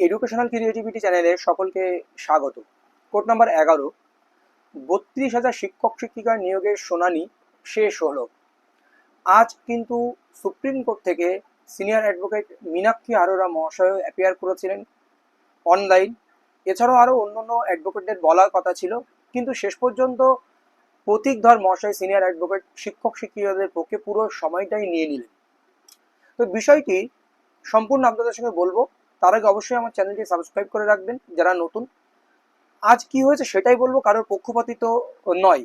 Educational creativity চ্যানেলে সকলকে স্বাগত। কোড নাম্বার 11, 32,000 শিক্ষক শিক্ষিকা নিয়োগের শুনানি শেষ হলো। আজ কিন্তু সুপ্রিম কোর্ট থেকে সিনিয়র অ্যাডভোকেট মীনাক্ষী আরোরা মহাশয় অ্যাপিয়ার করেছিলেন অনলাইন। এছাড়াও আরও অন্যান্য অ্যাডভোকেটদের বলার কথা ছিল, কিন্তু শেষ পর্যন্ত প্রতীক ধর মহাশয় সিনিয়র অ্যাডভোকেট শিক্ষক শিক্ষিকাদের পক্ষে পুরো সময়টাই নিয়ে নিলেন। তো বিষয়টি সম্পূর্ণ আপনাদের সঙ্গে বলবো, তার আগে অবশ্যই আমার চ্যানেলটি সাবস্ক্রাইব করে রাখবেন যারা নতুন। আজ কি হয়েছে সেটাই বলবো, কারোর পক্ষপাতিত নয়।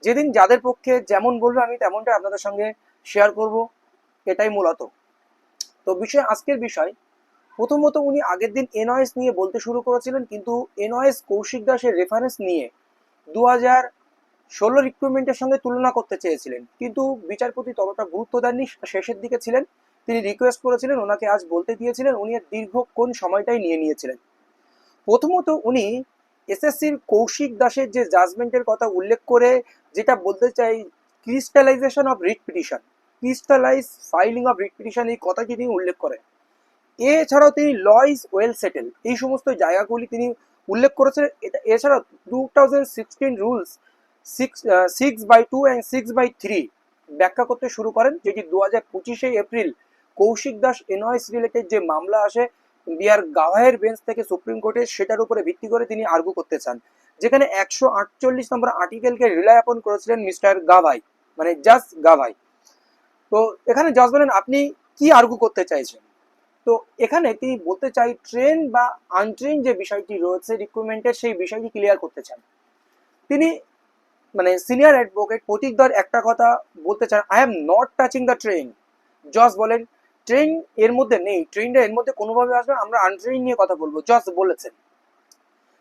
যেদিন যাদের পক্ষে যেমন বলবে আমি তেমনটাই আপনাদের সঙ্গে শেয়ার করব, এটাই মূলত। তো আজকের বিষয়, প্রথমত উনি আগের দিন এনওএস নিয়ে বলতে শুরু করেছিলেন, কিন্তু এনওএস কৌশিক দাসের রেফারেন্স নিয়ে 2016 রিক্রুটমেন্টের সঙ্গে তুলনা করতে চেয়েছিলেন, কিন্তু বিচারপতি ততটা গুরুত্ব দেননি, শেষের দিকে ছিলেন। তিনি রিকোয়েস্ট করেছিলেন, ওনাকে আজ বলতে দিয়েছিলেন, উনি দীর্ঘক্ষণ সময়টাই নিয়ে নিয়েছিলেন। প্রথমত উনি এসএসসির কৌশিক দাসের যে জাজমেন্টের কথা উল্লেখ করে যেটা বলতে চাই, crystallisation of writ petition, crystallise filing of writ petition, এই কথাটি তিনি উল্লেখ করেন। এছাড়াও তিনি ল ইজ ওয়েল সেটেল, এই সমস্ত জায়গাগুলি তিনি উল্লেখ করেছেন। এছাড়াও 2016 রুলস 6/2 অ্যান্ড 6/3 ব্যাখ্যা করতে শুরু করেন, যেটি 2025 April Kaushik Das NOS related যে মামলা আসে বিহার গাভাইয়ের বেঞ্চ থেকে সুপ্রিম কোর্টে, সেটার উপরে ভিত্তি করে তিনি আর্গু করতে চান, যেখানে 148 নম্বর আর্টিকেলকে রিলাই আপন করেছিলেন মিস্টার গাভাই, মানে জাজ গাভাই। তো এখানে জাজ বলেন, আপনি কি আর্গু করতে চাইছেন? তো এখানে তিনি বলতে চাই, ট্রেন বা আনট্রেন যে বিষয়টি রয়েছে রিক্রুটমেন্টের, সেই বিষয়টি ক্লিয়ার করতে চান তিনি। মানে সিনিয়র অ্যাডভোকেট প্রতীক ধর একটা কথা বলতে চান, I am not touching the train. জজ বলেন, ট্রেন এর মধ্যে নেই, ট্রেনটা এর মধ্যে কোনোভাবে আসবে, আমরা আনট্রেন নিয়ে কথা বলবো। জজ বলেছেন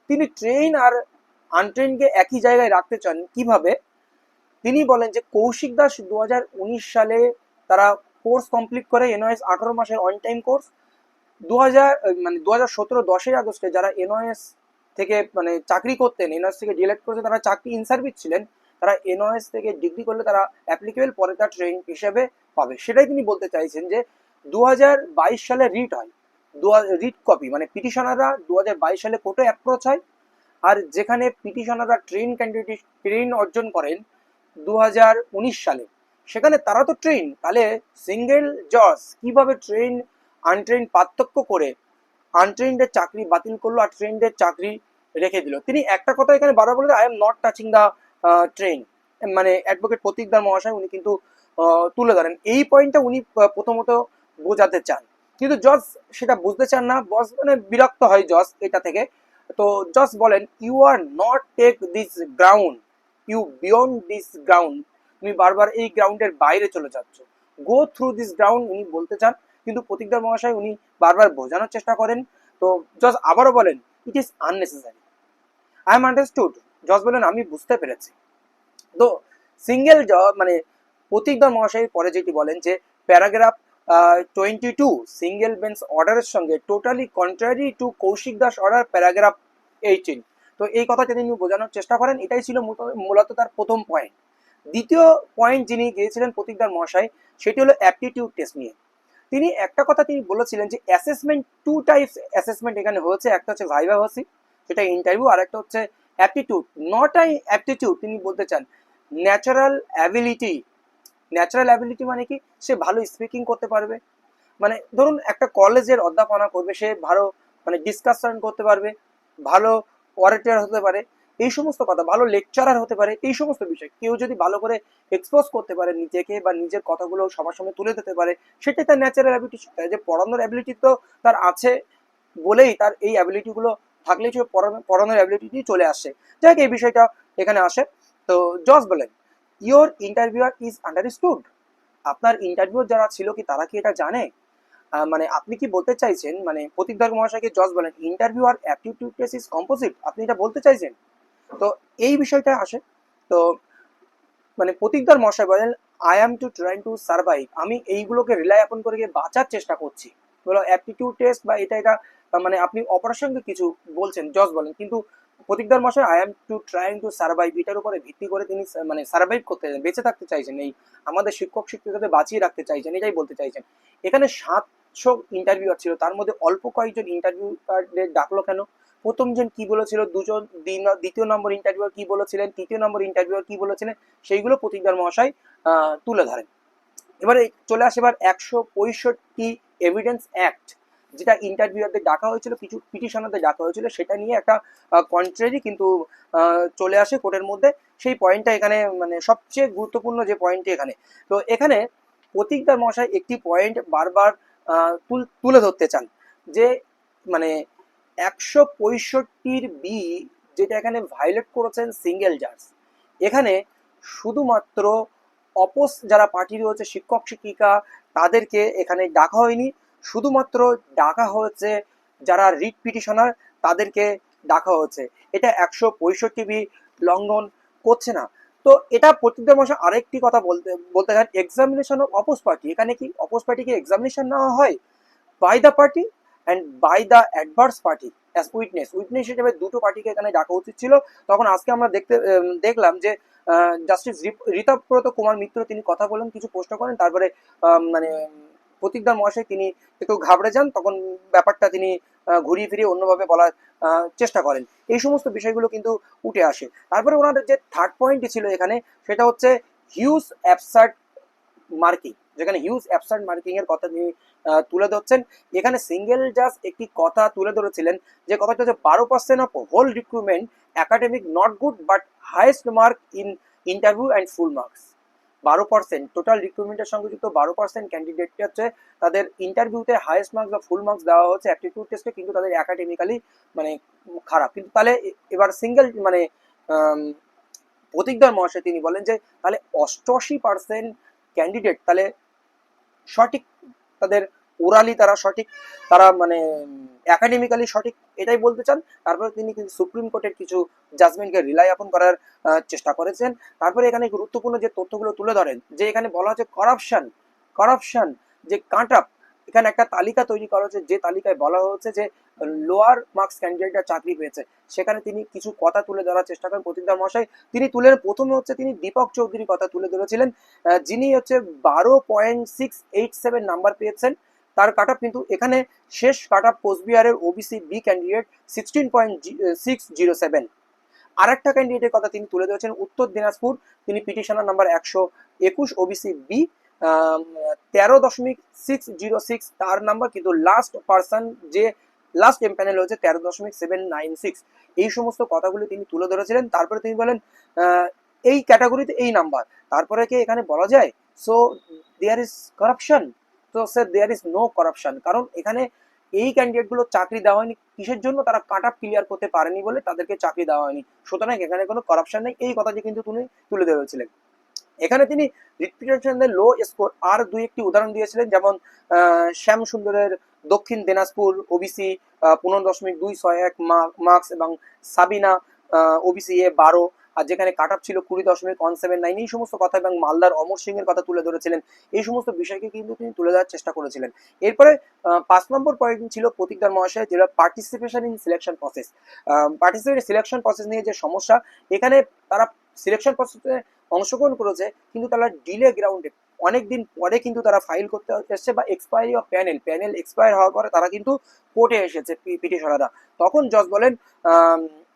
তিনি ট্রেন আর আনট্রেনকে একই জায়গায় রাখতে চান। কিভাবে? তিনি বলেন যে কৌশিক দাস 2019 সালে তারা কোর্স কমপ্লিট করে, এনওএস 18 মাসের অন টাইম কোর্স। 2017 10ই আগস্টে যারা এনওএস থেকে মানে চাকরি করতেন, এনওএস থেকে ডিলেক্ট করেছে, তারা চাকরি ইন সার্ভিস ছিলেন, তারা এনওএস থেকে ডিগ্রি করলে তারা অ্যাপ্লিকেবল, পরে তার ট্রেন হিসেবে পাবে। সেটাই তিনি বলতে চাইছেন যে 2022 সালে রিট হয়, রিট কপি মানে পিটিশনাররা 2022 সালে কোর্টে অ্যাপ্রোচ হয়, আর যেখানে পিটিশনাররা ট্রেন অর্জন করেন 2019 সালে, সেখানে তারা তো ট্রেন, তাহলে সিঙ্গেল জজ কিভাবে ট্রেন আনট্রেন পার্থক্য করে আনট্রেন্ডের চাকরি বাতিল করলো আর ট্রেন্ডের চাকরি রেখে দিল? তিনি একটা কথা এখানে বারবার বলে, I am not touching the train. মানে অ্যাডভোকেট প্রতীকদার মহাশয় উনি কিন্তু তুলে ধরেন এই পয়েন্টটা, উনি প্রথমত বোঝাতে চান, কিন্তু জজ সেটা বুঝতে চান না। বস মানে বিরক্ত হয় জজ এটা থেকে। তো জজ বলেন, you are not take this ground, you beyond this ground, তুমি বারবার এই গ্রাউন্ডের বাইরে চলে যাচ্ছ, গো থ্রু দিস গ্রাউন্ড উনি বলতে চান, কিন্তু প্রতীকদার মহাশয় উনি বারবার বোঝানোর চেষ্টা করেন। তো জজ আবারও বলেন, it is unnecessary, I am understood. জজ বলেন, আমি বুঝতে পেরেছি। তো সিঙ্গেল জজ মানে প্রতীকদার মহাশয় পরে যেটি বলেন যে প্যারাগ্রাফ 22 সিঙ্গেল বেঞ্চ অর্ডারের সঙ্গে totally contrary to Kaushik Das order paragraph 18। তো এই কথাটা তিনি বোঝানোর চেষ্টা করেন, এটাই ছিল মূলত তার প্রথম পয়েন্ট। দ্বিতীয় পয়েন্ট যিনি গিয়েছিলেন প্রতীকদার মহাশয়, সেটি হলো অ্যাপটিটিউড টেস্ট নিয়ে। তিনি একটা কথা তিনি বলেছিলেন যে অ্যাসেসমেন্ট, 2 টাইপস অ্যাসেসমেন্ট এখানে হয়েছে, একটা হচ্ছে ভাইভা ভার্সি, সেটা ইন্টারভিউ, আর একটা হচ্ছে অ্যাপটিটিউড। নট অ্যাপটিটিউড, তিনি বলতে চান ন্যাচারাল অ্যাবিলিটি। ন্যাচারাল অ্যাবিলিটি মানে কি? সে ভালো স্পিকিং করতে পারবে, মানে ধরুন একটা কলেজের অধ্যাপনা করবে, সে ভালো মানে ডিসকাশন করতে পারবে, ভালো অরেটর হতে পারে, এই সমস্ত কথা, ভালো লেকচারার হতে পারে, এই সমস্ত বিষয় কেউ যদি ভালো করে এক্সপোজ করতে পারে নিজেকে বা নিজের কথাগুলো সবার সামনে তুলে দিতে পারে, সেটাই তার ন্যাচারাল অ্যাবিলিটি। যে পড়ানোর অ্যাবিলিটি তো তার আছে বলেই, তার এই অ্যাবিলিটিগুলো থাকলেই পড়ানোর অ্যাবিলিটি চলে আসে। যাই হোক, এই বিষয়টা এখানে আসে। তো জজ বলেন, ইয়োর ইন্টারভিউয়ার ইজ আন্ডারস্টুড, আপনার ইন্টারভিউ যারা ছিল কি তারা কি এটা জানে? মানে আপনি কি বলতে চাইছেন, মানে প্রতীকদার মহাশয়কে জজ বলেন, ইন্টারভিউ আর অ্যাপটিটিউড টেস্ট ইজ কম্পোজিট, আপনি এটা বলতে চাইছেন? তো এই বিষয়টা আসে। তো মানে প্রতীকদার মহাশয় বলেন, I am to trying to survive, আমি এইগুলোকে রিলাই আপন করে গিয়ে বাঁচার চেষ্টা করছি। বলো অ্যাপটিটিউড টেস্ট বা এটা মানে আপনি অপারেশনকে কিছু বলছেন, জজ বলেন, কিন্তু প্রতীকদার মশাই I am to trying to survive এটার উপরে ভিত্তি করে তিনি মানে সার্ভাইভ করতে চাইছেন, বেঁচে থাকতে চাইছেন, এই আমাদের শিক্ষক শিক্ষিকাদের বাঁচিয়ে রাখতে চাইছেন, এটাই বলতে চাইছেন। এখানে ইন্টারভিউয়ার ছিল, তার মধ্যে অল্প কয়েকজন ইন্টারভিউয়ারদের ডাকলো কেন? প্রথমজন কি বলেছিল, দুজন, দ্বিতীয় নম্বর ইন্টারভিউয়ার কি বলেছিলেন, তৃতীয় নম্বর ইন্টারভিউয়ার কি বলেছিলেন, সেইগুলো প্রতীকদার মহাশয় তুলে ধরেন। এবারে চলে আসে এবার 165 এভিডেন্স অ্যাক্ট, যেটা ইন্টারভিউয়ারদের ডাকা হয়েছিল, কিছু পিটিশনারদের ডাকা হয়েছিল, সেটা নিয়ে একটা কন্ট্রারি কিন্তু চলে আসে কোর্টের মধ্যে। সেই পয়েন্টটা এখানে মানে সবচেয়ে গুরুত্বপূর্ণ যে পয়েন্টটি এখানে, তো এখানে প্রতীকদার মহাশয় একটি পয়েন্ট বারবার তুলে ধরতে চান, যে মানে 165 বি যেটা এখানে ভায়োলেট করেছেন সিঙ্গেল জাজ। এখানে শুধুমাত্র যারা পার্টি রয়েছে, শিক্ষক শিক্ষিকা, তাদেরকে এখানে ডাকা হয়নি, শুধুমাত্র ডাকা হয়েছে যারা রিট পিটিশনার, তাদেরকে ডাকা হয়েছে। এটা 165 বি লঙ্ঘন করছে না। তো এটা প্রতীকদার মহাশয় আরেকটি কথা বলতে চান, এক্সামিনেশন অফ অপোজ পার্টি। এখানে কি অপোজ পার্টিকে এক্সামিনেশন নেওয়া হয় by the party and by the adverse party as witness হিসেবে দুটো পার্টিকে এখানে ডাকা উচিত ছিল। তখন আজকে আমরা দেখলাম যে জাস্টিস ঋতব্রত কুমার মিত্র তিনি কথা বলেন, কিছু প্রশ্ন করেন, তারপরে মানে প্রতীকদার মহাশয় তিনি একটু ঘাবড়ে যান, তখন ব্যাপারটা তিনি ঘুরিয়ে ফিরিয়ে অন্যভাবে বলার চেষ্টা করেন। এই সমস্ত বিষয়গুলো কিন্তু উঠে আসে। তারপরে ওনাদের যে থার্ড পয়েন্টটি ছিল এখানে, সেটা হচ্ছে হিউজ অ্যাবসার্ড মার্কিং, যেখানে হিউজ অ্যাবসার্ড মার্কিং এর কথা তিনি তুলে ধরছেন। এখানে সিঙ্গেল জাজ একটি কথা তুলে ধরেছিলেন, যে কথাটা হচ্ছে 12% of whole recruitment academic not good but highest mark in interview and full marks. 12% total রিক্রুটমেন্টের সঙ্গে যুক্ত 12% ক্যান্ডিডেটকে হচ্ছে তাদের ইন্টারভিউতে হাইয়েস্ট মার্কস বা ফুল মার্কস দেওয়া হচ্ছে অ্যাপটিটিউড টেস্টে, কিন্তু তাদের একাডেমিক্যালি মানে খারাপ। কিন্তু তাহলে এবার সিঙ্গেল মানে প্রতীকদার মহাশয় তিনি বলেন যে তাহলে 88% ক্যান্ডিডেট তাহলে সঠিক, তাদের ওরালি তারা সঠিক, তারা মানে একাডেমিক্যালি সঠিক, এটাই বলতে চান। তারপরে তিনি কিন্তু সুপ্রিম কোর্টের কিছু জাজমেন্টকে রিলাই আপন করার চেষ্টা করেছেন। তারপরে এখানে গুরুত্বপূর্ণ যে তথ্যগুলো তুলে ধরেন, যে এখানে বলা হচ্ছে করাপশন যে কাট আপ, এখানে একটা তালিকা তৈরি করা হচ্ছে, যে তালিকায় বলা হচ্ছে যে লোয়ার মার্কস ক্যান্ডিডেটরা চাকরি পেয়েছে। সেখানে তিনি কিছু কথা তুলে ধরার চেষ্টা করেন প্রতীকদার মহাশয়। তিনি প্রথমে হচ্ছে তিনি দীপক চৌধুরীর কথা তুলে ধরেছিলেন, যিনি হচ্ছে 12.687 নাম্বার পেয়েছেন, তার কাট আপ, কিন্তু এখানে শেষ কাট আপ কোচবিহারের ওবিসি বি ক্যান্ডিডেট 16.607। আর একটা ক্যান্ডিডেটের কথা তিনি তুলে ধরেছেন উত্তর দিনাজপুর, তিনি পিটিশনার নাম্বার 121 ওবিসি বি 13.606 তার নাম্বার, কিন্তু লাস্ট পার্সন যে লাস্ট এমপ্যানেল হয়েছে 13.796। এই সমস্ত কথাগুলি তিনি তুলে ধরেছিলেন। তারপরে তিনি বলেন এই ক্যাটাগরিতে এই নাম্বার, তারপরে কি এখানে বলা যায় সো দেয়ার ইজ কারাপশন? তো sir there is no corruption, কারণ এখানে এই ক্যান্ডিডেটগুলো চাকরি দেওয়া হয়নি কিসের জন্য, তারা কাট আপ ক্লিয়ার করতে পারেনি বলে তাদেরকে চাকরি দেওয়া হয়নি, সুতরাং এখানে কোনো কারাপশন নেই, এই কথাটি কিন্তু তিনি তুলে ধরেছিলেন। এখানে তিনি রিপিটেশনদের লো স্কোর আর দুই একটি উদাহরণ দিয়েছিলেন, যেমন শ্যাম সুন্দরের দক্ষিণ দিনাজপুর ওবিসি 15.261 মার্কস এবং সাবিনা ওবিসি এ 12, আর যেখানে কাট আপ ছিল 20.179। এই সমস্ত কথা এবং মালদার অমর সিং এর কথা তুলে ধরেছিলেন। এই সমস্ত বিষয়কে কিন্তু তিনি তুলে ধরার চেষ্টা করেছিলেন। এরপরে 5 নম্বর পয়েন্ট ছিল প্রতীকদার মহাশয়, যেটা participation in selection process. Participate selection process নিয়ে যে সমস্যা, এখানে তারা সিলেকশন প্রসেসে অংশগ্রহণ করেছে, কিন্তু তারা ডিলে গ্রাউন্ডে অনেকদিন পরে কিন্তু তারা ফাইল করতে এসছে, বা এক্সপায়ারি অফ প্যানেল এক্সপায়ার হওয়ার পরে তারা কিন্তু কোর্টে এসেছে পিটিশনাররা। তখন জজ বলেন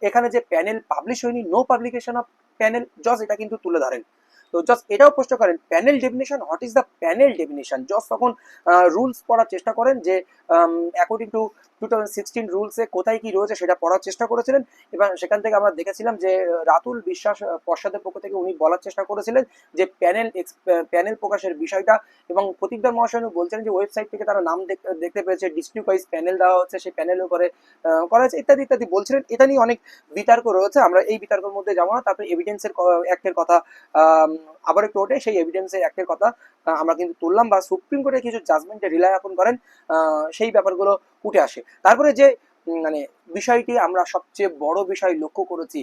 এখানে যে প্যানেল পাবলিশ হয়নি, নো পাবলিকেশন অফ প্যানেল, জজ এটা কিন্তু তুলে ধরেন। তো জজ এটাও প্রশ্ন করেন panel definition, what is the panel definition. জজ তখন রুলস পড়ার চেষ্টা করেন, যে অ্যাকর্ডিং টু 2016 রুলসে কোথায় কি রয়েছে সেটা পড়ার চেষ্টা করেছিলেন, এবং সেখান থেকে আমরা দেখেছিলাম যে রাতুল বিশ্বাস পর্ষদের পক্ষ থেকে উনি বলার চেষ্টা করেছিলেন যে প্যানেল প্রকাশের বিষয়টা, এবং প্রতীকদার মহাশয় বলছেন যে ওয়েবসাইট থেকে তারা নাম দেখতে পেয়েছে, ডিস্ট্রিক্ট ওয়াইজ প্যানেল দেওয়া হচ্ছে, সেই প্যানেলের উপরে করা হয়েছে ইত্যাদি ইত্যাদি বলছিলেন। এটা নিয়ে অনেক বিতর্ক রয়েছে, আমরা এই বিতর্কের মধ্যে যাবো না। তারপরে এভিডেন্সের অ্যাক্টের কথা আবার একটু ওঠে, সেই এভিডেন্সের অ্যাক্টের কথা আমরা কিন্তু তুললাম, বা সুপ্রিম কোর্টের কিছু জাজমেন্টে রিলাই আপন করেন, সেই ব্যাপারগুলো উঠে আসে। তারপরে যে মানে বিষয়টি আমরা সবচেয়ে বড় বিষয় লক্ষ্য করেছি,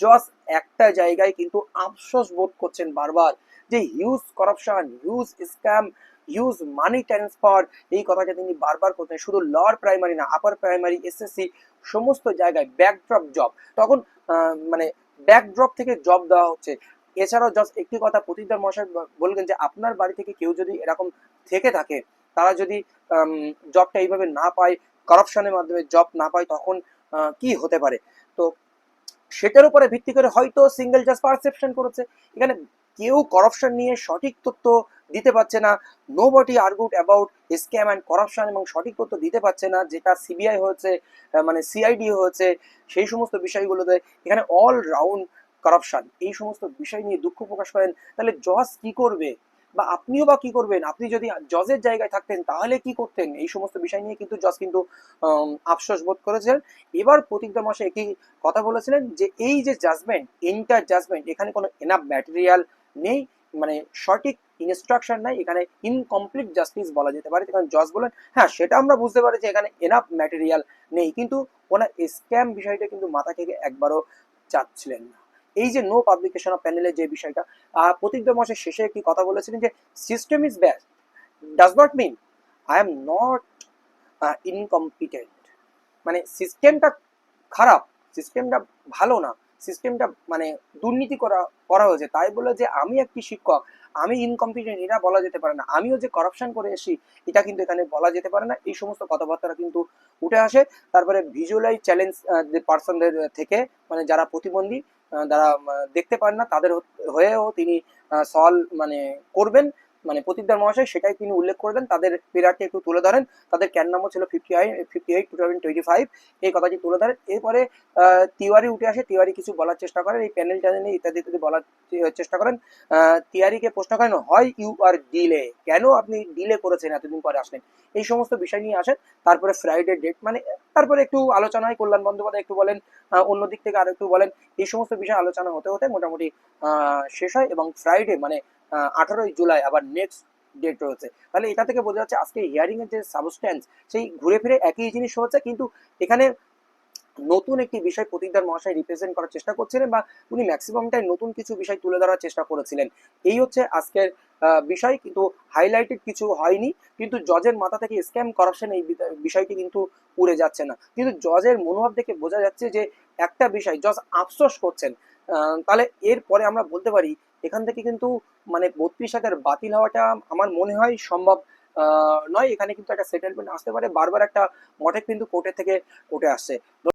জজ একটা জায়গায় কিন্তু আফসোস বোধ করছেন বারবার, যে huge corruption, huge scam, huge money transfer, এই কথাটা তিনি বারবার করতেন। শুধু লোয়ার প্রাইমারি না, আপার প্রাইমারি, এসএসসি সমস্ত জায়গায় ব্যাকড্রপ জব, তখন মানে ব্যাকড্রপ থেকে জব দেওয়া হচ্ছে। এছাড়াও জাস্ট একটি কথা প্রতীকদার মহাশয় বলবেন, যে আপনার বাড়ি থেকে কেউ যদি এরকম থেকে থাকে, তারা যদি জবটা এইভাবে না পায়, করাপশনের মাধ্যমে জব না পায়, তখন কি হতে পারে। তো সেটার উপরে ভিত্তি করে হয়তো সিঙ্গেল জাজ পারসেপশন করেছে। এখানে কেউ করাপশন নিয়ে সঠিক তথ্য দিতে পারছে না। Nobody argued about scam and corruption, এবং সঠিক তথ্য দিতে পারছে না, যেটা সিবিআই হয়েছে, মানে সিআইডি হয়েছে, সেই সমস্ত বিষয়গুলোতে এখানে অল রাউন্ড করাপশন, এই সমস্ত বিষয় নিয়ে দুঃখ প্রকাশ করেন। তাহলে জজ কি করবে, বা আপনিও বা কি করবেন? আপনি যদি জজের জায়গায় থাকতেন তাহলে কি করতেন? এই সমস্ত বিষয় নিয়ে কিন্তু জজ কিন্তু আফসোস বোধ করেছেন। এবার প্রতীকদা মশাই একই কথা বলেছিলেন যে এই যে জাজমেন্ট, ইন্টার জাজমেন্ট, এখানে কোনো এনাফ ম্যাটেরিয়াল নেই, মানে সঠিক ইনস্ট্রাকশন নাই, এখানে ইনকমপ্লিট জাস্টিস বলা যেতে পারে। কারণ জজ বলেন হ্যাঁ সেটা আমরা বুঝতে পারি যে এখানে এনাফ ম্যাটেরিয়াল নেই, কিন্তু ওনার স্ক্যাম বিষয়টা কিন্তু মাথা থেকে একবারও চাচ্ছিলেন না। এই যে নো পাবলিকেশন অফ প্যানেলের যে বিষয়টা, প্রতীকদা মশাই শেষে একটি কথা বলেছিলেন যে system is bad does not mean I am not incompetent. মানে সিস্টেমটা খারাপ, সিস্টেমটা ভালো না, সিস্টেমটা মানে দুর্নীতি করা করা হয়েছে, তাই বলে যে আমি একটি শিক্ষক, আমি ইনকম্পিটেন্ট এটা বলা যেতে পারে না, আমিও যে করাপশন করে এসেছি এটা কিন্তু এখানে বলা যেতে পারে না। এই সমস্ত কথাবার্তা কিন্তু উঠে আসে। তারপরে ভিজুয়ালাইজ চ্যালেঞ্জ পার্সনদের থেকে, মানে যারা প্রতিবন্ধী, যারা দেখতে পান না, তাদের হয়েও তিনি সলভ মানে করবেন। মানে প্রতীকদার মহাশয় সেটাই তিনি উল্লেখ করে দেন, তাদের পিরিয়ডটি একটু তুলে ধরেন। তাদের ক্যান নম্বর ছিল 58 2025, এই কথাটি তুলে ধরেন। এরপরে তিওয়ারি উঠে আসে, তিওয়ারি কিছু বলার চেষ্টা করেন, এই প্যানেল ট্যানেল ইত্যাদি ইত্যাদি বলার চেষ্টা করেন। তিওয়ারিকে প্রশ্ন করেন হয় ইউ আর ডিলে, কেন আপনি ডিলে করেছেন, এতদিন পরে আসলেন, এই সমস্ত বিষয় নিয়ে আসেন। তারপরে ফ্রাইডে ডেট, মানে তারপরে একটু আলোচনা হয়, কল্যাণ বন্দ্যোপাধ্যায় একটু বলেন, অন্য দিক থেকে আরো একটু বলেন, এই সমস্ত বিষয় আলোচনা হতে হতে মোটামুটি শেষ হয়। এবং ফ্রাইডে মানে 18ই জুলাই আবার নেক্সট ডেট রয়েছে। তাহলে এটা থেকে বোঝা যাচ্ছে আজকে হিয়ারিং এর যে সাবস্টেন্স, সেই ঘুরে ফিরে একই জিনিস হচ্ছে, কিন্তু এখানে নতুন একটি বিষয় প্রতীকদার মহাশয় রিপ্রেজেন্ট করার চেষ্টা করছিলেন, বা উনি ম্যাক্সিমামটাই নতুন কিছু বিষয় তুলে ধরার চেষ্টা করেছিলেন। এই হচ্ছে আজকের বিষয়, কিন্তু হাইলাইটেড কিছু হয়নি। কিন্তু জজের মাথা থেকে স্ক্যাম করাপশন এই বিষয়টি কিন্তু উড়ে যাচ্ছে না, কিন্তু জজের মনোভাব দেখে বোঝা যাচ্ছে যে একটা বিষয় জজ আফসোস করছেন। তাহলে এরপরে আমরা বলতে পারি এখান থেকে কিন্তু মানে 32,000 বাতিল হওয়াটা আমার মনে হয় সম্ভব নয়। এখানে কিন্তু একটা সেটেলমেন্ট আসতে পারে, বারবার একটা মডেল কিন্তু কোর্টের থেকে উঠে আসছে।